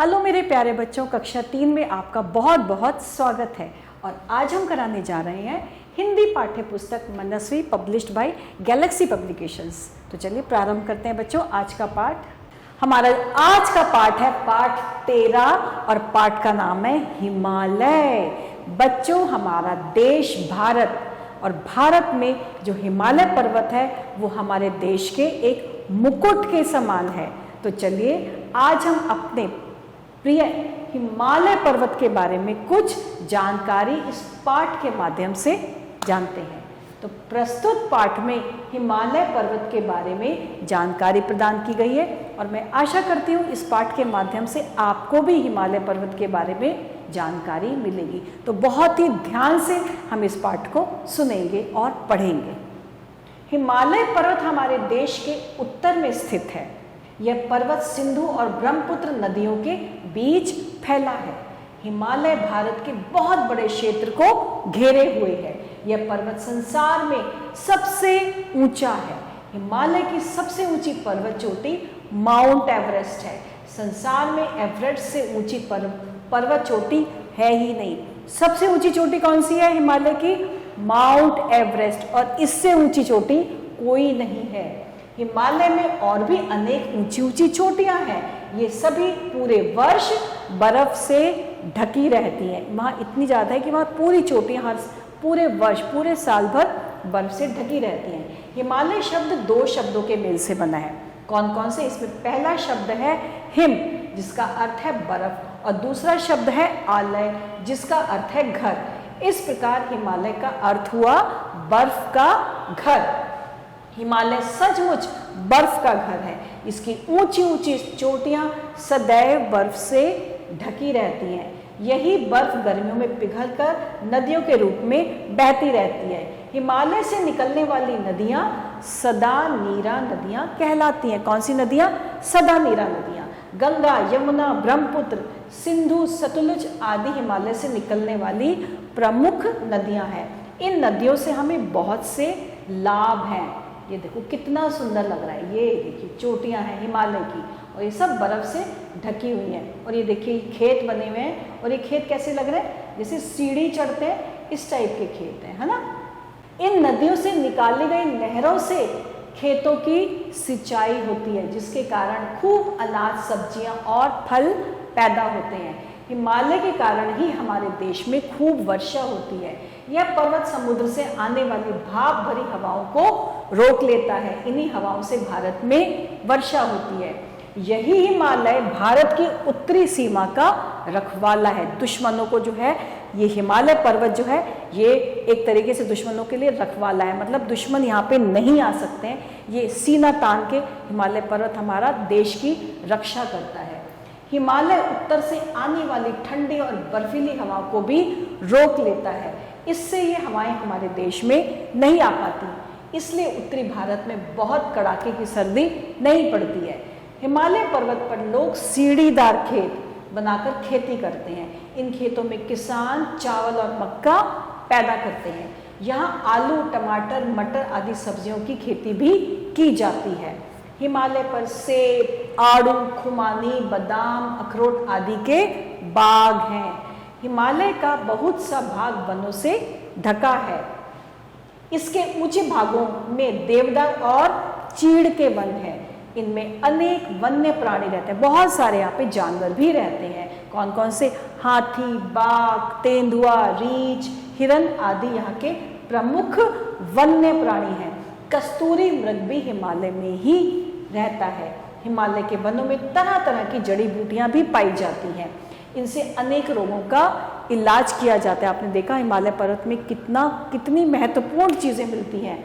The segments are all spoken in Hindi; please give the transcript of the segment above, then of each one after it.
हेलो मेरे प्यारे बच्चों, कक्षा 3 में आपका बहुत बहुत स्वागत है। और आज हम कराने जा रहे हैं हिंदी पाठ्य पुस्तक मनस्वी पब्लिश्ड बाय गैलेक्सी पब्लिकेशंस। तो चलिए प्रारंभ करते हैं बच्चों आज का पाठ। हमारा आज का पाठ है पाठ 13 और पाठ का नाम है हिमालय। बच्चों, हमारा देश भारत और भारत में जो हिमालय पर्वत है वो हमारे देश के एक मुकुट के समान है। तो चलिए आज हम अपने प्रिय हिमालय पर्वत के बारे में कुछ जानकारी इस पाठ के माध्यम से जानते हैं। तो प्रस्तुत पाठ में हिमालय पर्वत के बारे में जानकारी प्रदान की गई है और मैं आशा करती हूँ इस पाठ के माध्यम से आपको भी हिमालय पर्वत के बारे में जानकारी मिलेगी। तो बहुत ही ध्यान से हम इस पाठ को सुनेंगे और पढ़ेंगे। हिमालय पर्वत हमारे देश के उत्तर में स्थित है। यह पर्वत सिंधु और ब्रह्मपुत्र नदियों के बीच फैला है। हिमालय भारत के बहुत बड़े क्षेत्र को घेरे हुए है। यह पर्वत संसार में सबसे ऊंचा है। हिमालय की सबसे ऊंची पर्वत चोटी माउंट एवरेस्ट है। संसार में एवरेस्ट से ऊंची पर्वत चोटी है ही नहीं। सबसे ऊंची चोटी कौन सी है हिमालय की? Mount Everest. और इससे ऊंची चोटी कोई नहीं है। हिमालय में और भी अनेक ऊंची ऊंची चोटियां हैं। ये सभी पूरे वर्ष बर्फ से ढकी रहती हैं। वहाँ इतनी ज़्यादा है कि वहाँ पूरी चोटियां हर पूरे वर्ष पूरे साल भर बर्फ से ढकी रहती हैं। हिमालय शब्द दो शब्दों के मेल से बना है। कौन कौन से? इसमें पहला शब्द है हिम, जिसका अर्थ है बर्फ, और दूसरा शब्द है आलय, जिसका अर्थ है घर। इस प्रकार हिमालय का अर्थ हुआ बर्फ का घर। हिमालय सचमुच बर्फ का घर है। इसकी ऊंची ऊंची चोटियां सदैव बर्फ से ढकी रहती हैं। यही बर्फ गर्मियों में पिघलकर नदियों के रूप में बहती रहती है। हिमालय से निकलने वाली नदियां सदा नीरा नदियां कहलाती हैं। कौन सी नदियां? सदा नीरा नदियां। गंगा, यमुना, ब्रह्मपुत्र, सिंधु, सतलुज आदि हिमालय से निकलने वाली प्रमुख नदियां हैं। इन नदियों से हमें बहुत से लाभ हैं। ये देखो कितना सुंदर लग रहा है। ये देखिए चोटियां हैं हिमालय की और ये सब बर्फ से ढकी हुई हैं। और ये देखिए खेत बने हुए हैं। और ये खेत कैसे लग रहे हैं? जैसे सीढ़ी चढ़ते हैं इस टाइप के खेत हैं, है ना। इन नदियों से निकाली गई नहरों से खेतों की सिंचाई होती है, जिसके कारण खूब अनाज, सब्जियां और फल पैदा होते हैं। हिमालय के कारण ही हमारे देश में खूब वर्षा होती है। यह पर्वत समुद्र से आने वाली भाप भरी हवाओं को रोक लेता है। इन्हीं हवाओं से भारत में वर्षा होती है। यही हिमालय भारत की उत्तरी सीमा का रखवाला है। दुश्मनों को जो है ये हिमालय पर्वत जो है ये एक तरीके से दुश्मनों के लिए रखवाला है। मतलब दुश्मन यहाँ पे नहीं आ सकते हैं। ये सीना तान के हिमालय पर्वत हमारा देश की रक्षा करता है। हिमालय उत्तर से आने वाली ठंडी और बर्फीली हवाओं को भी रोक लेता है। इससे ये हवाएं हमारे देश में नहीं आ पाती। इसलिए उत्तरी भारत में बहुत कड़ाके की सर्दी नहीं पड़ती है। हिमालय पर्वत पर लोग सीढ़ीदार खेत बनाकर खेती करते हैं। इन खेतों में किसान चावल और मक्का पैदा करते हैं। यहाँ आलू, टमाटर, मटर आदि सब्जियों की खेती भी की जाती है। हिमालय पर सेब, आड़ू, खुमानी, बादाम, अखरोट आदि के बाग हैं। हिमालय का बहुत सा भाग वनों से ढका है। इसके ऊंचे भागों में देवदार और चीड़ के वन हैं। इनमें अनेक वन्य प्राणी रहते हैं। बहुत सारे यहाँ पे जानवर भी रहते हैं। कौन कौन से? हाथी, बाघ, तेंदुआ, रीछ, हिरन आदि यहाँ के प्रमुख वन्य प्राणी हैं। कस्तूरी मृग भी हिमालय में ही रहता है। हिमालय के वनों में तरह तरह की जड़ी बूटियां भी पाई जाती हैं। इनसे अनेक रोगों का इलाज किया जाता है। आपने देखा हिमालय पर्वत में कितनी महत्वपूर्ण चीज़ें मिलती हैं।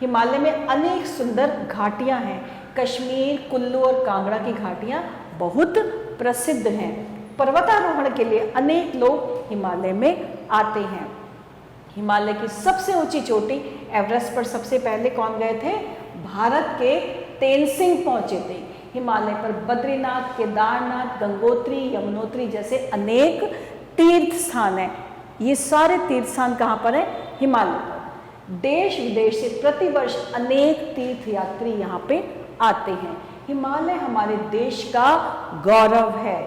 हिमालय में अनेक सुंदर घाटियां हैं। कश्मीर, कुल्लू और कांगड़ा की घाटियां बहुत प्रसिद्ध हैं। पर्वतारोहण के लिए अनेक लोग हिमालय में आते हैं। हिमालय की सबसे ऊंची चोटी एवरेस्ट पर सबसे पहले कौन गए थे? भारत के तेनसिंग पहुंचे थे। हिमालय पर बद्रीनाथ, केदारनाथ, गंगोत्री, यमुनोत्री जैसे अनेक तीर्थ स्थान हैं। ये सारे तीर्थ स्थान कहाँ पर है? हिमालय पर। देश विदेश से प्रतिवर्ष अनेक तीर्थ यात्री यहाँ पे आते हैं। हिमालय हमारे देश का गौरव है।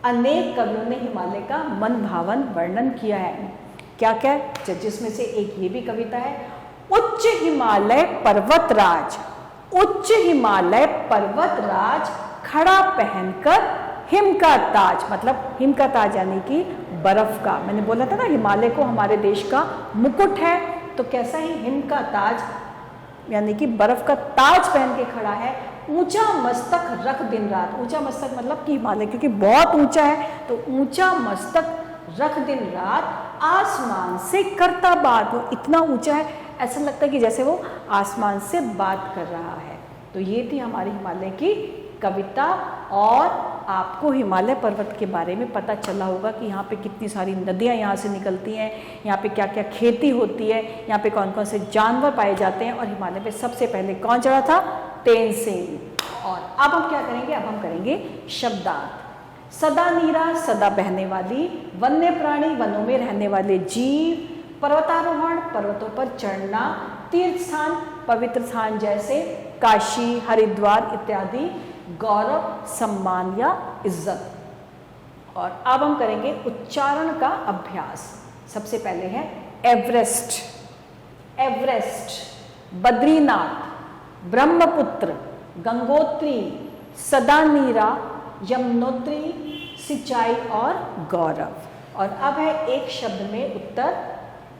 अनेक कवियों ने हिमालय का मन भावन वर्णन किया है। क्या क्या, जिसमें से एक ये भी कविता है, उच्च हिमालय पर्वतराज, उच्च हिमालय पर्वतराज खड़ा पहनकर हिम का ताज, मतलब हिम का ताज यानी कि बर्फ का। मैंने बोला था ना हिमालय को हमारे देश का मुकुट है, तो कैसा ही हिम का ताज यानी कि बर्फ का ताज पहन के खड़ा है। ऊंचा मस्तक रख दिन रात, ऊंचा मस्तक मतलब कि हिमालय क्योंकि बहुत ऊंचा है, तो ऊंचा मस्तक रख दिन रात आसमान से करता बात। वो इतना ऊंचा है, ऐसा लगता है कि जैसे वो आसमान से बात कर रहा है। तो ये थी हमारी हिमालय की कविता। और आपको हिमालय पर्वत के बारे में पता चला होगा कि यहाँ पे कितनी सारी नदियाँ यहाँ से निकलती हैं, यहाँ पे क्या क्या खेती होती है, यहाँ पे कौन कौन से जानवर पाए जाते हैं, और हिमालय पे सबसे पहले कौन चढ़ा था, तेनसेन। और अब हम क्या करेंगे, अब हम करेंगे शब्दार्थ। सदा नीरा, सदा बहने वाली, वन्य प्राणी, वनों में रहने वाले जीव, पर्वतारोहण, पर्वतों पर चढ़ना, तीर्थ स्थान, पवित्र स्थान जैसे काशी, हरिद्वार इत्यादि, गौरव, सम्मान या इज्जत। और अब हम करेंगे उच्चारण का अभ्यास। सबसे पहले है एवरेस्ट, एवरेस्ट, बद्रीनाथ, ब्रह्मपुत्र, गंगोत्री, सदानीरा, यमुनोत्री, सिंचाई और गौरव। और अब है एक शब्द में उत्तर।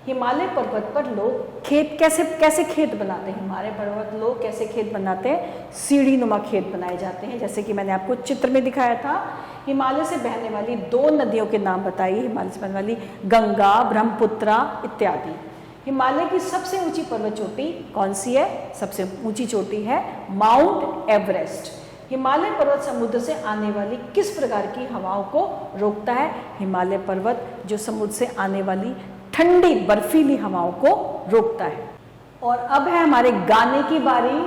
हिमालय पर्वत पर लोग खेत कैसे खेत बनाते हैं, हिमालय पर्वत लोग कैसे खेत बनाते हैं, सीढ़ी नुमा खेत बनाए जाते हैं। जैसे कि मैंने आपको चित्र में दिखाया था। हिमालय से बहने वाली 2 नदियों के नाम बताइए, हिमालय से बहने वाली गंगा, ब्रह्मपुत्रा इत्यादि। हिमालय की सबसे ऊंची पर्वत चोटी कौन सी है, सबसे ऊंची चोटी है माउंट एवरेस्ट। हिमालय पर्वत समुद्र से आने वाली किस प्रकार की हवाओं को रोकता है, हिमालय पर्वत जो समुद्र से आने वाली ठंडी बर्फीली हवाओं को रोकता है। और अब है हमारे गाने की बारी।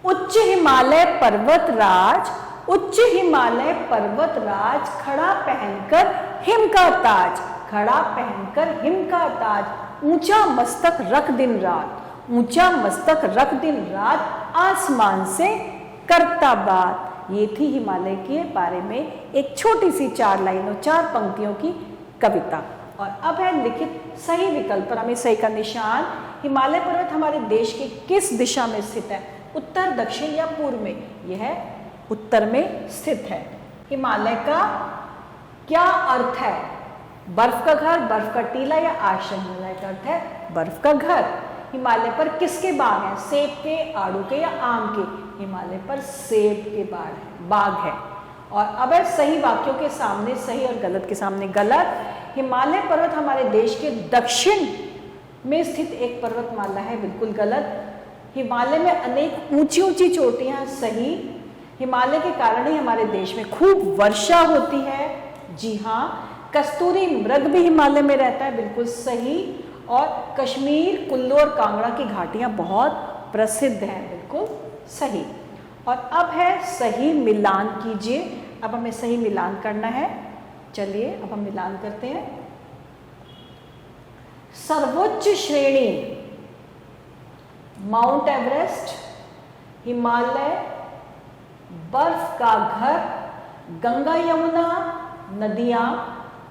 उच्च हिमालय पर्वतराज, उच्च हिमालय पर्वतराज खड़ा पहनकर हिम का ताज, खड़ा पहनकर हिम का ताज, ऊंचा मस्तक रख दिन रात, ऊंचा मस्तक रख दिन रात आसमान से करता बात। ये थी हिमालय के बारे में एक छोटी सी 4 लाइनों 4 पंक्तियों की कविता। और अब है लिखित सही विकल्प पर हमें सही का निशान। हिमालय पर्वत हमारे देश के किस दिशा में स्थित है, उत्तर, दक्षिण या पूर्व में, यह उत्तर में स्थित है। हिमालय का क्या अर्थ है, बर्फ का घर, बर्फ का टीला या आश्रम। हिमालय का अर्थ है बर्फ का घर। हिमालय पर किसके बाग हैं, सेब के, आड़ू के या आम के। हिमालय पर सेब के बाग है। और अब है सही वाक्यों के सामने सही और गलत के सामने गलत। हिमालय पर्वत हमारे देश के दक्षिण में स्थित एक पर्वतमाला है, बिल्कुल गलत। हिमालय में अनेक ऊंची ऊंची चोटियां, सही। हिमालय के कारण ही हमारे देश में खूब वर्षा होती है, जी हाँ। कस्तूरी मृग भी हिमालय में रहता है, बिल्कुल सही। और कश्मीर, कुल्लू और कांगड़ा की घाटियां बहुत प्रसिद्ध हैं, बिल्कुल सही। और अब है सही मिलान कीजिए। अब हमें सही मिलान करना है, चलिए अब हम मिलान करते हैं। सर्वोच्च श्रेणी माउंट एवरेस्ट, हिमालय, बर्फ का घर, गंगा यमुना, नदियां,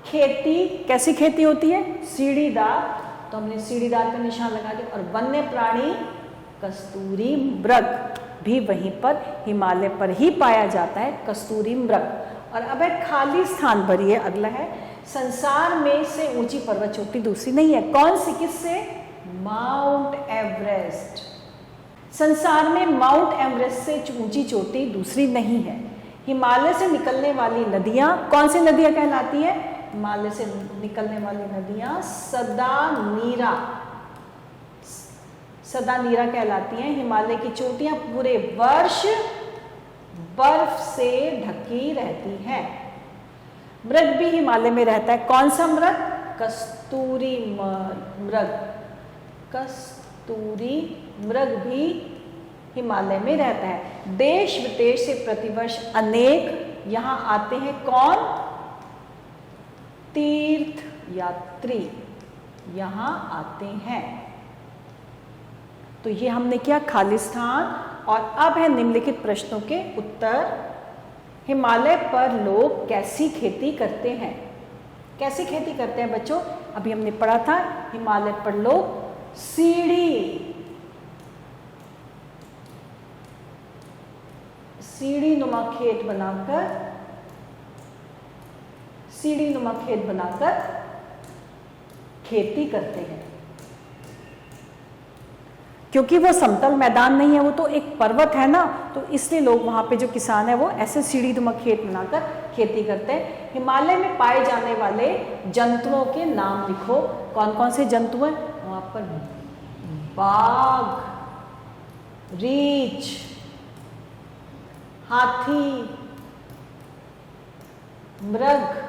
खेती, कैसी खेती होती है, सीढ़ीदार, तो हमने सीढ़ीदार का निशान लगा दिया। और वन्य प्राणी कस्तूरी मृग भी वहीं पर हिमालय पर ही पाया जाता है, कस्तूरी मृग। और अब है खाली स्थान भरिए। अगला है संसार में से ऊंची पर्वत चोटी दूसरी नहीं है, कौन सी, किससे, माउंट एवरेस्ट। संसार में माउंट एवरेस्ट से ऊंची चोटी दूसरी नहीं है। हिमालय से निकलने वाली नदियां कौन सी नदियां कहलाती है, हिमालय से निकलने वाली नदियां सदानीरा, सदानीरा कहलाती हैं। हिमालय की चोटियां पूरे वर्ष बर्फ से ढकी रहती हैं। मृग भी हिमालय में रहता है, कौन सा मृग, कस्तूरी मृग। कस्तूरी मृग भी हिमालय में रहता है। देश विदेश से प्रतिवर्ष अनेक यहाँ आते हैं, कौन, तीर्थ यात्री यहाँ आते हैं। तो ये हमने किया खालिस्तान। और अब है निम्नलिखित प्रश्नों के उत्तर। हिमालय पर लोग कैसी खेती करते हैं? कैसी खेती करते हैं बच्चों? अभी हमने पढ़ा था हिमालय पर लोग सीढ़ी नुमा खेत बनाकर खेती करते हैं। क्योंकि वो समतल मैदान नहीं है, वो तो एक पर्वत है ना, तो इसलिए लोग वहाँ पे जो किसान है वो ऐसे सीढ़ीनुमा खेत बनाकर खेती करते हैं। हिमालय में पाए जाने वाले जंतुओं के नाम लिखो। कौन कौन से जंतु हैं वहाँ पर? बाघ, रीछ, हाथी, मृग,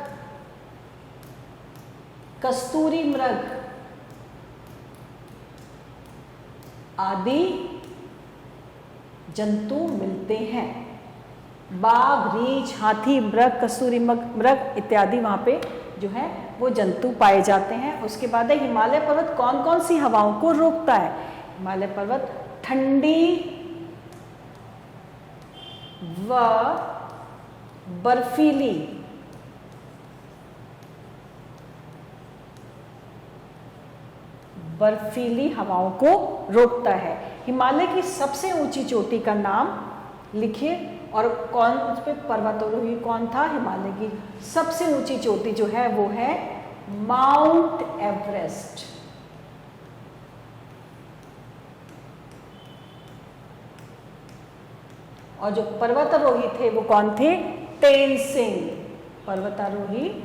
कस्तूरी मृग आदि जंतु मिलते हैं। बाघ, रीछ, हाथी, मृग, कस्तूरी मृग इत्यादि वहाँ पे जो है वो जंतु पाए जाते हैं। उसके बाद है हिमालय पर्वत कौन कौन सी हवाओं को रोकता है? हिमालय पर्वत ठंडी व बर्फीली हवाओं को रोकता है। हिमालय की सबसे ऊंची चोटी का नाम लिखिए। और कौन उस पे पर्वतारोही कौन था? हिमालय की सबसे ऊंची चोटी जो है वो है माउंट एवरेस्ट। और जो पर्वतारोही थे वो कौन थे? तेनसिंग। पर्वतारोही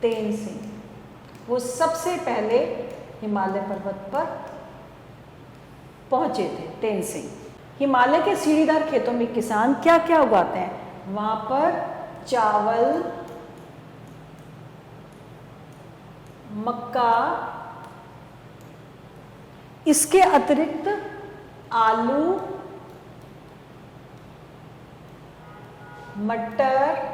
तेनसिंग, वो सबसे पहले हिमालय पर्वत पर पहुंचे थे। तेनसिंग। हिमालय के सीढ़ीदार खेतों में किसान क्या क्या उगाते हैं? वहां पर चावल, मक्का, इसके अतिरिक्त आलू, मटर,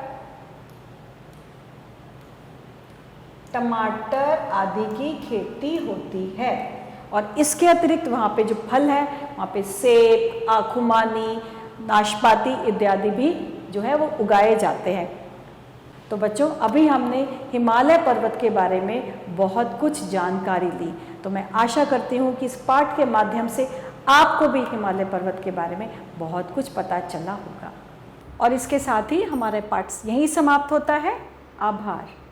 टमाटर आदि की खेती होती है। और इसके अतिरिक्त वहाँ पे जो फल है वहाँ पे सेब, आखुमानी, नाशपाती इत्यादि भी जो है वो उगाए जाते हैं। तो बच्चों अभी हमने हिमालय पर्वत के बारे में बहुत कुछ जानकारी ली। तो मैं आशा करती हूँ कि इस पाठ के माध्यम से आपको भी हिमालय पर्वत के बारे में बहुत कुछ पता चला होगा। और इसके साथ ही हमारे पाठ यहीं समाप्त होता है। आभार।